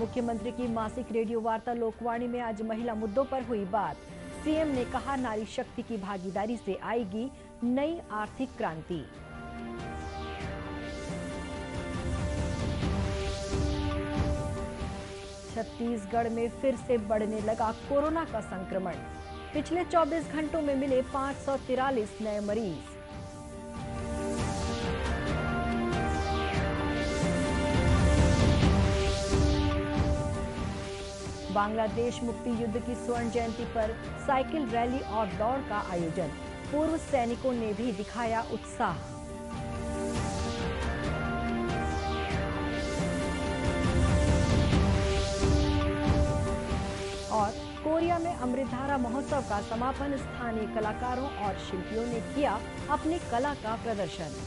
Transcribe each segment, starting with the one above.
मुख्यमंत्री की मासिक रेडियो वार्ता लोकवाणी में आज महिला मुद्दों पर हुई बात। सीएम ने कहा, नारी शक्ति की भागीदारी से आएगी नई आर्थिक क्रांति। छत्तीसगढ़ में फिर से बढ़ने लगा कोरोना का संक्रमण। पिछले 24 घंटों में मिले 543 नए मरीज। बांग्लादेश मुक्ति युद्ध की स्वर्ण जयंती पर साइकिल रैली और दौड़ का आयोजन। पूर्व सैनिकों ने भी दिखाया उत्साह। और कोरिया में अमृतधारा महोत्सव का समापन। स्थानीय कलाकारों और शिल्पियों ने किया अपनी कला का प्रदर्शन।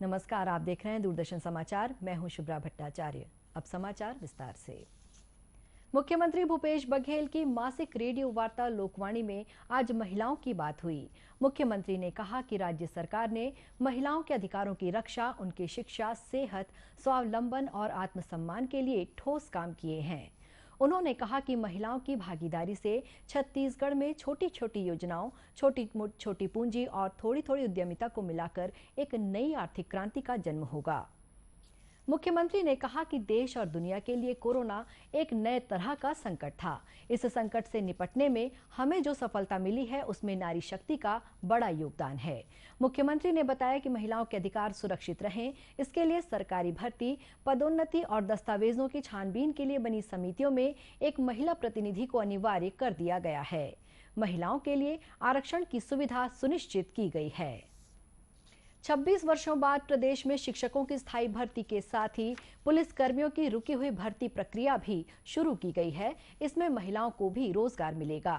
नमस्कार, आप देख रहे हैं दूरदर्शन समाचार। मैं हूं शुभ्रा भट्टाचार्य। अब समाचार विस्तार से। मुख्यमंत्री भूपेश बघेल की मासिक रेडियो वार्ता लोकवाणी में आज महिलाओं की बात हुई। मुख्यमंत्री ने कहा कि राज्य सरकार ने महिलाओं के अधिकारों की रक्षा, उनकी शिक्षा, सेहत, स्वावलंबन और आत्मसम्मान के लिए ठोस काम किए हैं। उन्होंने कहा कि महिलाओं की भागीदारी से छत्तीसगढ़ में छोटी छोटी योजनाओं, छोटी पूंजी और थोड़ी थोड़ी उद्यमिता को मिलाकर एक नई आर्थिक क्रांति का जन्म होगा। मुख्यमंत्री ने कहा कि देश और दुनिया के लिए कोरोना एक नए तरह का संकट था। इस संकट से निपटने में हमें जो सफलता मिली है उसमें नारी शक्ति का बड़ा योगदान है। मुख्यमंत्री ने बताया कि महिलाओं के अधिकार सुरक्षित रहें, इसके लिए सरकारी भर्ती, पदोन्नति और दस्तावेजों की छानबीन के लिए बनी समितियों में एक महिला प्रतिनिधि को अनिवार्य कर दिया गया है। महिलाओं के लिए आरक्षण की सुविधा सुनिश्चित की गई है। 26 वर्षों बाद प्रदेश में शिक्षकों की स्थायी भर्ती के साथ ही पुलिस कर्मियों की रुकी हुई भर्ती प्रक्रिया भी शुरू की गई है। इसमें महिलाओं को भी रोजगार मिलेगा।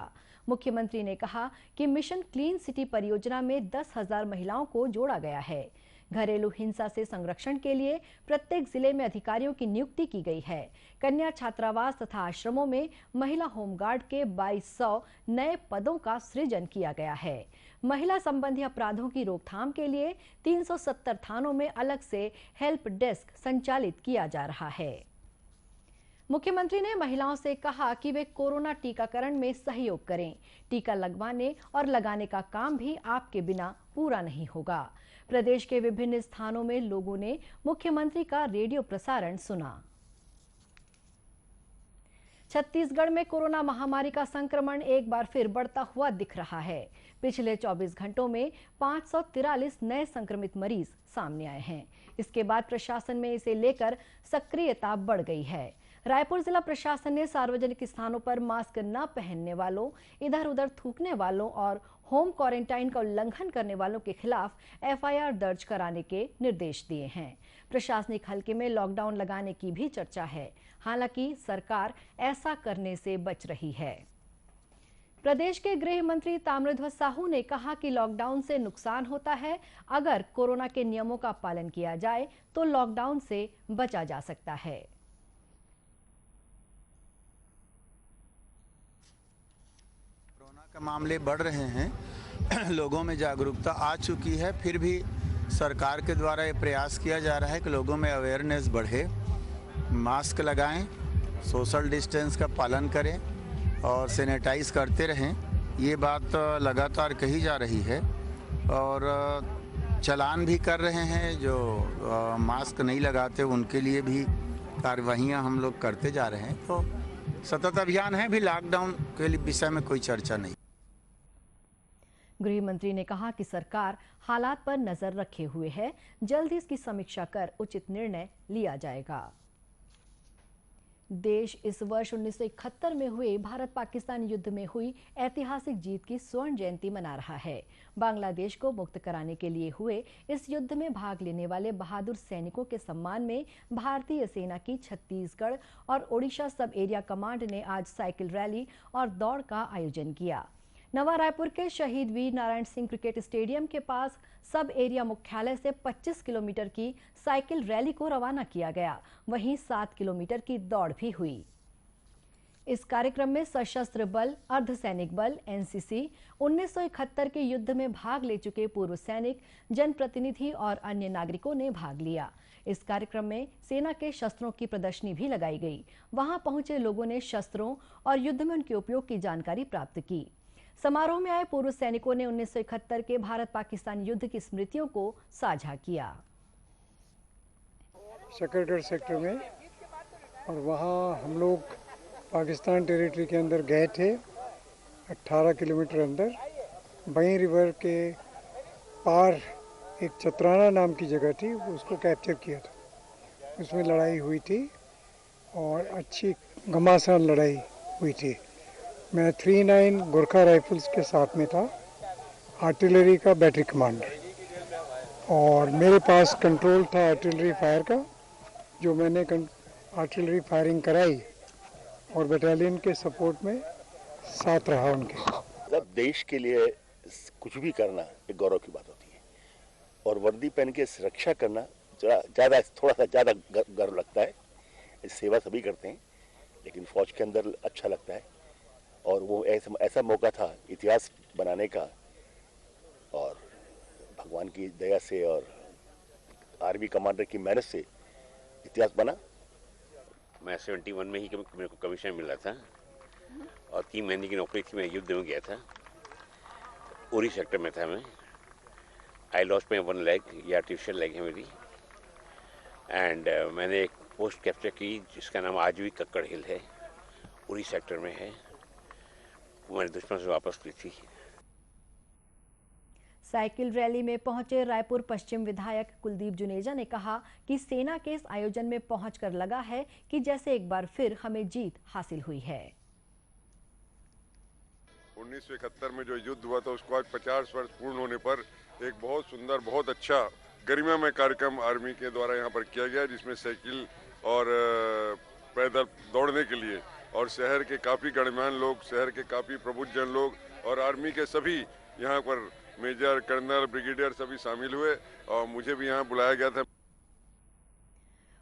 मुख्यमंत्री ने कहा कि मिशन क्लीन सिटी परियोजना में 10,000 महिलाओं को जोड़ा गया है। घरेलू हिंसा से संरक्षण के लिए प्रत्येक जिले में अधिकारियों की नियुक्ति की गई है। कन्या छात्रावास तथा आश्रमों में महिला होमगार्ड के 2200 नए पदों का सृजन किया गया है। महिला संबंधी अपराधों की रोकथाम के लिए 370 थानों में अलग से हेल्प डेस्क संचालित किया जा रहा है। मुख्यमंत्री ने महिलाओं से कहा कि वे कोरोना टीकाकरण में सहयोग करें। टीका लगवाने और लगाने का काम भी आपके बिना पूरा नहीं होगा। प्रदेश के विभिन्न स्थानों में लोगों ने मुख्यमंत्री का रेडियो प्रसारण सुना। छत्तीसगढ़ में कोरोना महामारी का संक्रमण एक बार फिर बढ़ता हुआ दिख रहा है। पिछले 24 घंटों में 543 नए संक्रमित मरीज सामने आए हैं। इसके बाद प्रशासन में इसे लेकर सक्रियता बढ़ गई है। रायपुर जिला प्रशासन ने सार्वजनिक स्थानों पर मास्क न पहनने वालों, इधर उधर थूकने वालों और होम क्वारंटाइन का उल्लंघन करने वालों के खिलाफ एफआईआर दर्ज कराने के निर्देश दिए हैं। प्रशासनिक हलके में लॉकडाउन लगाने की भी चर्चा है। हालांकि सरकार ऐसा करने से बच रही है। प्रदेश के गृह मंत्री ताम्रध्वज साहू ने कहा कि लॉकडाउन से नुकसान होता है। अगर कोरोना के नियमों का पालन किया जाए तो लॉकडाउन से बचा जा सकता है। कोरोना के मामले बढ़ रहे हैं, लोगों में जागरूकता आ चुकी है, फिर भी सरकार के द्वारा ये प्रयास किया जा रहा है कि लोगों में अवेयरनेस बढ़े। मास्क लगाएं, सोशल डिस्टेंस का पालन करें और सैनिटाइज करते रहें। ये बात लगातार कही जा रही है और चालान भी कर रहे हैं। जो मास्क नहीं लगाते उनके लिए भी कार्रवाइयाँ हम लोग करते जा रहे हैं। तो सतत अभियान है, भी लॉकडाउन के विषय में कोई चर्चा नहीं। गृह मंत्री ने कहा कि सरकार हालात पर नजर रखे हुए है, जल्द ही इसकी समीक्षा कर उचित निर्णय लिया जाएगा। देश इस वर्ष 1971 में हुए भारत पाकिस्तान युद्ध में हुई ऐतिहासिक जीत की स्वर्ण जयंती मना रहा है। बांग्लादेश को मुक्त कराने के लिए हुए इस युद्ध में भाग लेने वाले बहादुर सैनिकों के सम्मान में भारतीय सेना की छत्तीसगढ़ और ओडिशा सब एरिया कमांड ने आज साइकिल रैली और दौड़ का आयोजन किया। नवा रायपुर के शहीद वीर नारायण सिंह क्रिकेट स्टेडियम के पास सब एरिया मुख्यालय से 25 किलोमीटर की साइकिल रैली को रवाना किया गया। वहीं 7 किलोमीटर की दौड़ भी हुई। इस कार्यक्रम में सशस्त्र बल, अर्धसैनिक बल, एनसीसी, 1971 के युद्ध में भाग ले चुके पूर्व सैनिक, जनप्रतिनिधि और अन्य नागरिकों ने भाग लिया। इस कार्यक्रम में सेना के शस्त्रों की प्रदर्शनी भी लगाई गई। वहां पहुंचे लोगों ने शस्त्रों और युद्ध में उनके उपयोग की जानकारी प्राप्त की। समारोह में आए पूर्व सैनिकों ने 1971 के भारत पाकिस्तान युद्ध की स्मृतियों को साझा किया। सकरगढ़ सेक्टर में, और वहाँ हम लोग पाकिस्तान टेरिटरी के अंदर गए थे, 18 किलोमीटर अंदर। बई रिवर के पार एक चतराना नाम की जगह थी, उसको कैप्चर किया था। उसमें लड़ाई हुई थी और अच्छी घमासान लड़ाई हुई थी। मैं 39 गोरखा राइफल्स के साथ में था, आर्टिलरी का बैटरी कमांडर, और मेरे पास कंट्रोल था आर्टिलरी फायर का, जो मैंने आर्टिलरी फायरिंग कराई और बटालियन के सपोर्ट में साथ रहा उनके। जब देश के लिए कुछ भी करना एक गौरव की बात होती है, और वर्दी पहन के सुरक्षा करना थोड़ा सा ज़्यादा गर्व लगता है। सेवा सभी करते हैं, लेकिन फौज के अंदर अच्छा लगता है। और वो ऐसा मौका था इतिहास बनाने का, और भगवान की दया से और आर्मी कमांडर की मेहनत से इतिहास बना। मैं 71 में ही मेरे को कमीशन मिला था और 3 महीने की नौकरी थी। मैं युद्ध में गया था, उरी सेक्टर में था मैं। आई लॉस्ट माई 1 लेग, ये आर्टिफिशियल लेग है मेरी। एंड मैंने एक पोस्ट कैप्चर की जिसका नाम आज भी कक्कड़ हिल है, उरी सेक्टर में है। वो मैंने दुश्मन से वापस ली थी। साइकिल रैली में पहुंचे रायपुर पश्चिम विधायक कुलदीप जुनेजा ने कहा कि सेना के इस आयोजन में पहुंचकर लगा है कि जैसे एक बार फिर हमें जीत हासिल हुई है। 1971 में जो युद्ध हुआ था उसको आज 50 वर्ष पूर्ण होने पर एक बहुत सुंदर, बहुत अच्छा गरिमामय कार्यक्रम आर्मी के द्वारा यहाँ पर किया गया, जिसमें साइकिल और पैदल दौड़ने के लिए और शहर के काफी गणमान्य लोग, शहर के काफी प्रबुद्धजन लोग और आर्मी के सभी यहाँ पर मेजर, कर्नल, ब्रिगेडियर सभी शामिल हुए और मुझे भी यहाँ बुलाया गया था।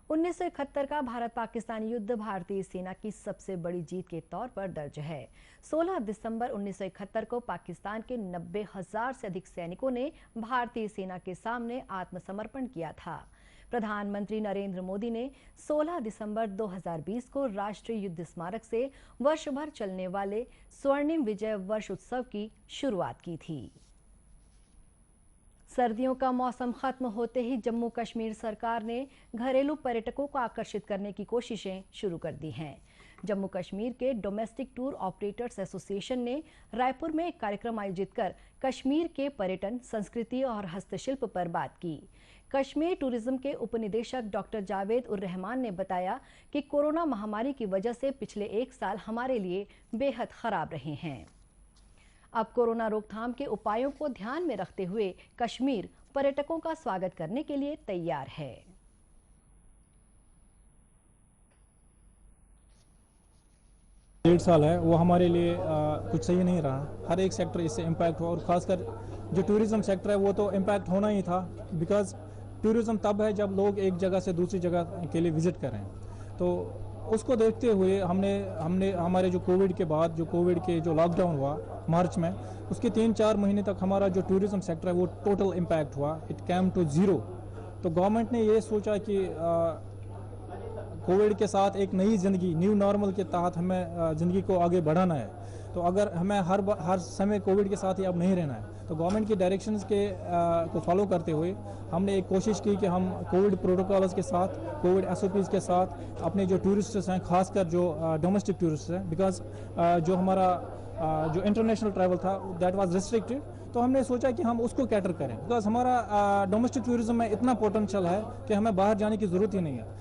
1971 का भारत पाकिस्तान युद्ध भारतीय सेना की सबसे बड़ी जीत के तौर पर दर्ज है। 16 दिसंबर 1971 को पाकिस्तान के 90,000 से अधिक सैनिकों ने भारतीय सेना के सामने आत्मसमर्पण किया था। प्रधानमंत्री नरेंद्र मोदी ने 16 दिसंबर 2020 को राष्ट्रीय युद्ध स्मारक से वर्ष भर चलने वाले स्वर्णिम विजय वर्ष उत्सव की शुरुआत की थी। सर्दियों का मौसम खत्म होते ही जम्मू कश्मीर सरकार ने घरेलू पर्यटकों को आकर्षित करने की कोशिशें शुरू कर दी हैं। जम्मू कश्मीर के डोमेस्टिक टूर ऑपरेटर्स एसोसिएशन ने रायपुर में एक कार्यक्रम आयोजित कर कश्मीर के पर्यटन, संस्कृति और हस्तशिल्प पर बात की। कश्मीर टूरिज्म के उपनिदेशक डॉक्टर जावेद उर रहमान ने बताया कि कोरोना महामारी की वजह से पिछले 1 साल हमारे लिए बेहद खराब रहे हैं। अब कोरोना रोकथाम के उपायों को ध्यान में रखते हुए कश्मीर पर्यटकों का स्वागत करने के लिए तैयार है। डेढ़ साल है वो हमारे लिए कुछ सही नहीं रहा। हर एक सेक्टर इससे इम्पैक्ट हुआ और खासकर जो टूरिज्म सेक्टर है वो तो इम्पैक्ट होना ही था, बिकॉज टूरिज्म तब है जब लोग एक जगह से दूसरी जगह के लिए विजिट करें। तो उसको देखते हुए हमने हमारे जो कोविड के बाद जो लॉकडाउन हुआ मार्च में, उसके 3-4 महीने तक हमारा जो टूरिज्म सेक्टर है वो टोटल इम्पैक्ट हुआ, इट कैम टू 0। तो गवर्नमेंट ने ये सोचा कि कोविड के साथ एक नई ज़िंदगी, न्यू नॉर्मल के तहत हमें ज़िंदगी को आगे बढ़ाना है। तो अगर हमें हर समय कोविड के साथ ही अब नहीं रहना है, तो गवर्नमेंट की डायरेक्शंस को फॉलो करते हुए हमने एक कोशिश की कि हम कोविड प्रोटोकॉल्स के साथ, कोविड SOPs के साथ अपने जो टूरिस्ट्स हैं, खासकर जो डोमेस्टिक टूरिस्ट हैं, बिकॉज जो हमारा जो इंटरनेशनल ट्रैवल था दैट वाज रिस्ट्रिक्टेड, तो हमने सोचा कि हम उसको कैटर करें, बिकॉज हमारा डोमेस्टिक टूरिज्म में इतना पोटेंशियल है कि हमें बाहर जाने की ज़रूरत ही नहीं है।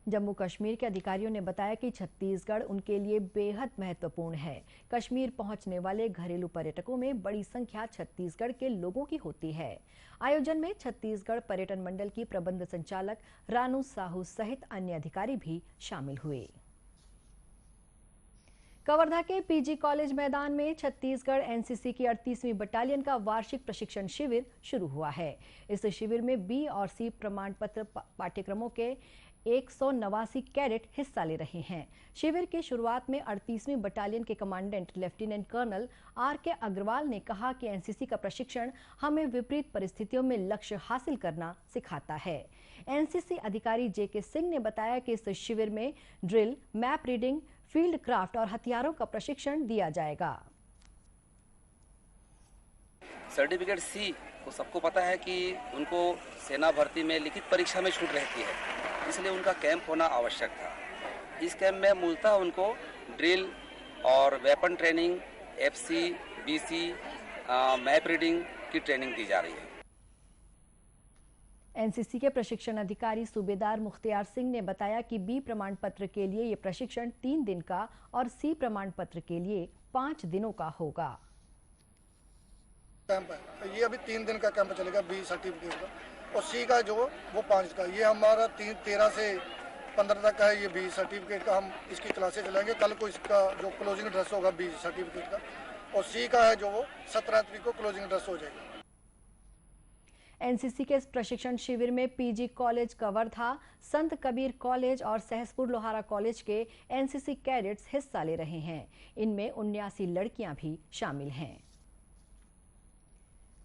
जम्मू कश्मीर के अधिकारियों ने बताया कि छत्तीसगढ़ उनके लिए बेहद महत्वपूर्ण है। कश्मीर पहुंचने वाले घरेलू पर्यटकों में बड़ी संख्या छत्तीसगढ़ के लोगों की होती है। आयोजन में छत्तीसगढ़ पर्यटन मंडल की प्रबंध संचालक रानू साहू सहित अन्य अधिकारी भी शामिल हुए। कवर्धा के पीजी कॉलेज मैदान में छत्तीसगढ़ एनसीसी की 38वीं बटालियन का वार्षिक प्रशिक्षण शिविर शुरू हुआ है। इस शिविर में बी और सी प्रमाण पत्र पाठ्यक्रमों के 189 कैडेट हिस्सा ले रहे हैं। शिविर की शुरुआत में 38वीं बटालियन के commandant lieutenant colonel R K. Agarwal ने कहा कि एनसीसी का प्रशिक्षण हमें विपरीत परिस्थितियों में लक्ष्य हासिल करना सिखाता है। एनसीसी अधिकारी जे.के. सिंह ने बताया कि इस शिविर में drill, map reading, field craft और हथियारों का प्रशिक्षण दिया जाएगा। सर्टिफिकेट सी को सबको पता है कि उनको सेना भर्ती में लिखित परीक्षा में छूट रहती है, इसलिए उनका कैंप होना आवश्यक था। इस कैंप में मूलतः उनको ड्रिल और weapon training, FC, BC, map reading की ट्रेनिंग दी जा रही है। एनसीसी के प्रशिक्षण अधिकारी सूबेदार मुख्तियार सिंह ने बताया कि बी प्रमाण पत्र के लिए ये प्रशिक्षण 3 दिन का और सी प्रमाण पत्र के लिए 5 दिनों का होगा। कैंप है, ये अभी 3 दिन का कैंप चलेगा बी सर्टिफिकेट का, और सी का जो वो 5 का। ये हमारा 13 से 15 तक का है। ये बी सर्टिफिकेट का हम इसकी क्लासेस चलाएंगे। कल को इसका जो क्लोजिंग ड्रेस होगा बी सर्टिफिकेट का, और सी का है जो वो 17 तारीख को क्लोजिंग ड्रेस हो जाएगा। एनसीसी के इस प्रशिक्षण शिविर में पीजी कॉलेज कवर्धा, संत कबीर कॉलेज और सहसपुर लोहारा कॉलेज के एनसीसी कैडेट्स हिस्सा ले रहे हैं। इनमें 79 लड़कियां भी शामिल हैं।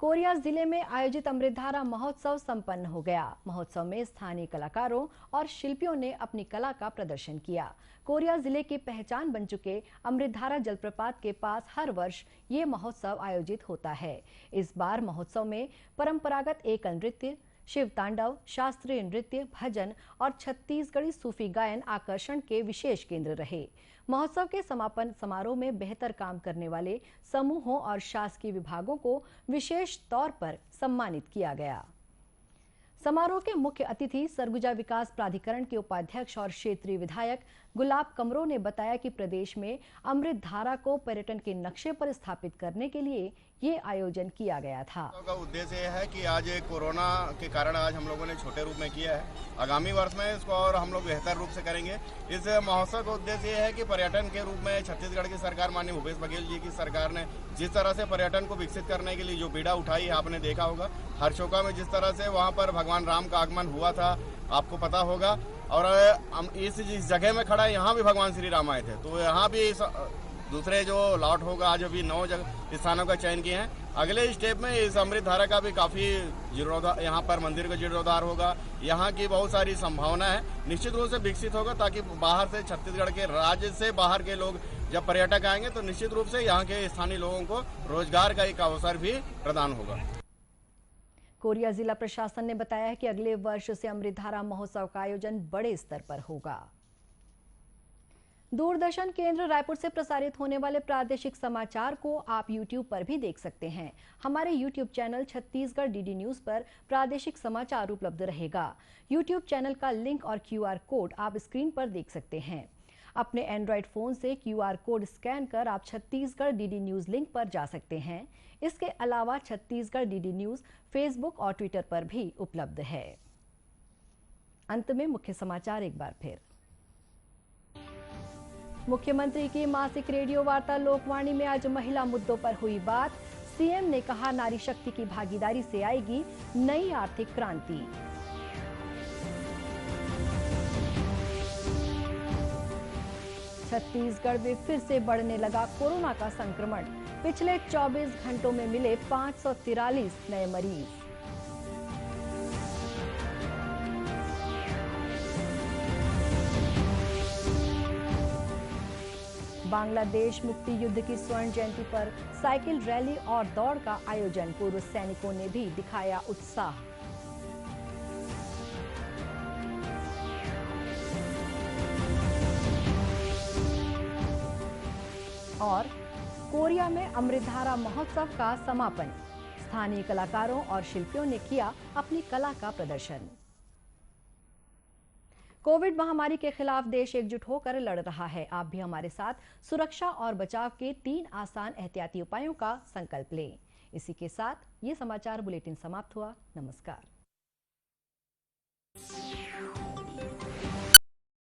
कोरिया जिले में आयोजित अमृतधारा महोत्सव संपन्न हो गया। महोत्सव में स्थानीय कलाकारों और शिल्पियों ने अपनी कला का प्रदर्शन किया। कोरिया जिले की पहचान बन चुके अमृतधारा जलप्रपात के पास हर वर्ष ये महोत्सव आयोजित होता है। इस बार महोत्सव में परंपरागत एकल नृत्य, शिव तांडव, शास्त्रीय नृत्य, भजन और छत्तीसगढ़ी सूफी गायन आकर्षण के विशेष केंद्र रहे। महोत्सव के समापन समारोह में बेहतर काम करने वाले समूहों और शासकीय विभागों को विशेष तौर पर सम्मानित किया गया। समारोह के मुख्य अतिथि सरगुजा विकास प्राधिकरण के उपाध्यक्ष और क्षेत्रीय विधायक गुलाब कमरो ने बताया कि प्रदेश में अमृत धारा को पर्यटन के नक्शे पर स्थापित करने के लिए ये आयोजन किया गया था। का उद्देश्य यह है कि आज कोरोना के कारण आज हम लोगों ने छोटे रूप में किया है। आगामी वर्ष में इसको और हम लोग बेहतर रूप से करेंगे। इस महोत्सव का उद्देश्य यह है कि पर्यटन के रूप में छत्तीसगढ़ की सरकार माननीय भूपेश बघेल जी की सरकार ने जिस तरह से पर्यटन को विकसित करने के लिए जो बीड़ा उठाई है, आपने देखा होगा हरचौका में जिस तरह से वहाँ पर भगवान राम का आगमन हुआ था, आपको पता होगा। और हम इस जगह में खड़ा है, यहाँ भी भगवान श्री राम आए थे, तो यहाँ भी दूसरे जो लॉट होगा, आज अभी 9 स्थानों का चयन किए हैं। अगले स्टेप में इस अमृत धारा का भी काफी जीर्णोद्धार, यहाँ पर मंदिर का जीर्णोद्धार होगा। यहाँ की बहुत सारी संभावना है, निश्चित रूप से विकसित होगा, ताकि बाहर से छत्तीसगढ़ के राज्य से बाहर के लोग जब पर्यटक आएंगे तो निश्चित रूप से यहाँ के स्थानीय लोगों को रोजगार का एक अवसर भी प्रदान होगा। कोरिया जिला प्रशासन ने बताया है कि अगले वर्ष से अमृतधारा महोत्सव का आयोजन बड़े स्तर पर होगा। दूरदर्शन केंद्र रायपुर से प्रसारित होने वाले प्रादेशिक समाचार को आप YouTube पर भी देख सकते हैं। हमारे YouTube channel Chhattisgarh DD news पर प्रादेशिक समाचार उपलब्ध रहेगा। YouTube चैनल का लिंक और QR कोड आप स्क्रीन पर देख सकते हैं। अपने एंड्रॉयड फोन से QR कोड स्कैन कर आप छत्तीसगढ़ डीडी न्यूज लिंक पर जा सकते हैं। इसके अलावा छत्तीसगढ़ डीडी न्यूज फेसबुक और ट्विटर पर भी उपलब्ध है। अंत में मुख्य समाचार एक बार फिर। मुख्यमंत्री की मासिक रेडियो वार्ता लोकवाणी में आज महिला मुद्दों पर हुई बात। सीएम ने कहा, नारी शक्ति की भागीदारी से आएगी नई आर्थिक क्रांति। छत्तीसगढ़ में फिर से बढ़ने लगा कोरोना का संक्रमण। पिछले 24 घंटों में मिले 543 नए मरीज। बांग्लादेश मुक्ति युद्ध की स्वर्ण जयंती पर साइकिल रैली और दौड़ का आयोजन। पूर्व सैनिकों ने भी दिखाया उत्साह। और कोरिया में अमृतधारा महोत्सव का समापन। स्थानीय कलाकारों और शिल्पियों ने किया अपनी कला का प्रदर्शन। कोविड महामारी के खिलाफ देश एकजुट होकर लड़ रहा है। आप भी हमारे साथ सुरक्षा और बचाव के 3 आसान एहतियाती उपायों का संकल्प लें। इसी के साथ ये समाचार बुलेटिन समाप्त हुआ। नमस्कार।